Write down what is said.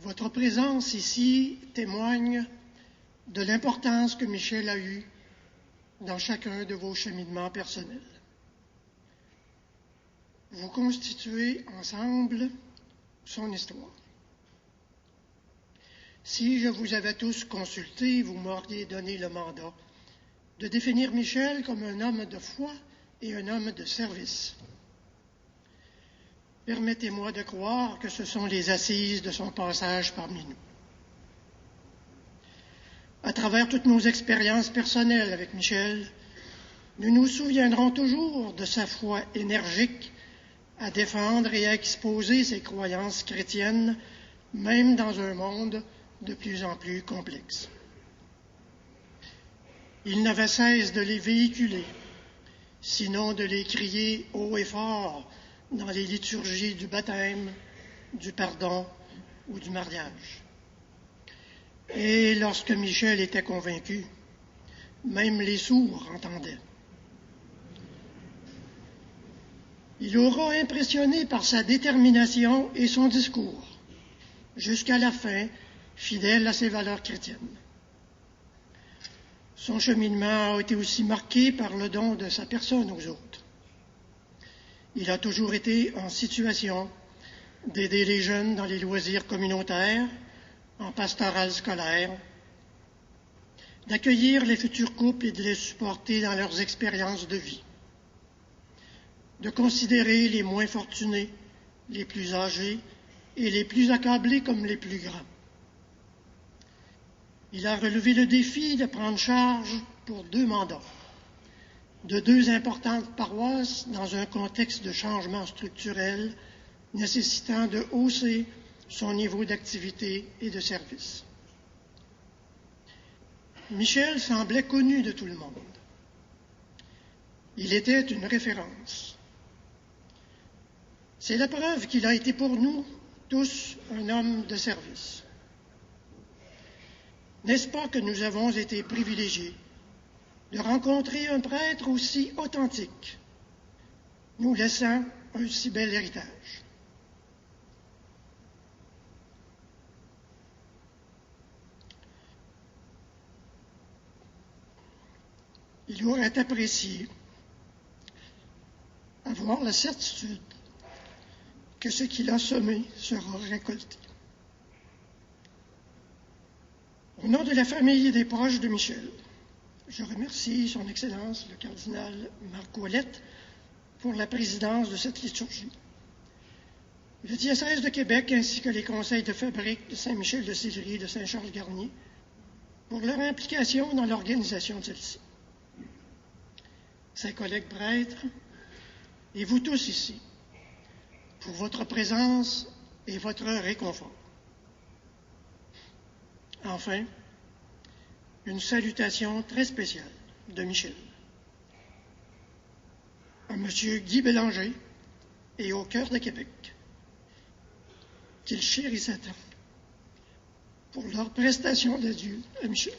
Votre présence ici témoigne de l'importance que Michel a eue dans chacun de vos cheminements personnels. Vous constituez ensemble son histoire. Si je vous avais tous consultés, vous m'auriez donné le mandat de définir Michel comme un homme de foi et un homme de service. Permettez-moi de croire que ce sont les assises de son passage parmi nous. À travers toutes nos expériences personnelles avec Michel, nous nous souviendrons toujours de sa foi énergique à défendre et à exposer ses croyances chrétiennes, même dans un monde de plus en plus complexe. Il n'avait cesse de les véhiculer, sinon de les crier haut et fort dans les liturgies du baptême, du pardon ou du mariage. Et lorsque Michel était convaincu, même les sourds entendaient. Il aura impressionné par sa détermination et son discours, jusqu'à la fin, fidèle à ses valeurs chrétiennes. Son cheminement a été aussi marqué par le don de sa personne aux autres. Il a toujours été en situation d'aider les jeunes dans les loisirs communautaires, en pastoral scolaire, d'accueillir les futurs couples et de les supporter dans leurs expériences de vie, de considérer les moins fortunés, les plus âgés et les plus accablés comme les plus grands. Il a relevé le défi de prendre charge pour 2 mandats de 2 importantes paroisses dans un contexte de changement structurel nécessitant de hausser son niveau d'activité et de service. Michel semblait connu de tout le monde. Il était une référence. C'est la preuve qu'il a été pour nous tous un homme de service. N'est-ce pas que nous avons été privilégiés de rencontrer un prêtre aussi authentique, nous laissant un si bel héritage? Il aurait apprécié avoir la certitude que ce qu'il a semé sera récolté. Au nom de la famille et des proches de Michel, je remercie Son Excellence le cardinal Marc Ouellette pour la présidence de cette liturgie. Le diocèse de Québec ainsi que les conseils de fabrique de Saint-Michel-de-Sillery et de Saint-Charles-Garnier pour leur implication dans l'organisation de celle-ci. Ses collègues prêtres et vous tous ici pour votre présence et votre réconfort. Enfin, une salutation très spéciale de Michel à M. Guy Bélanger et au Chœur de Québec, qu'il chérissait tant pour leur prestation d'adieu à Michel.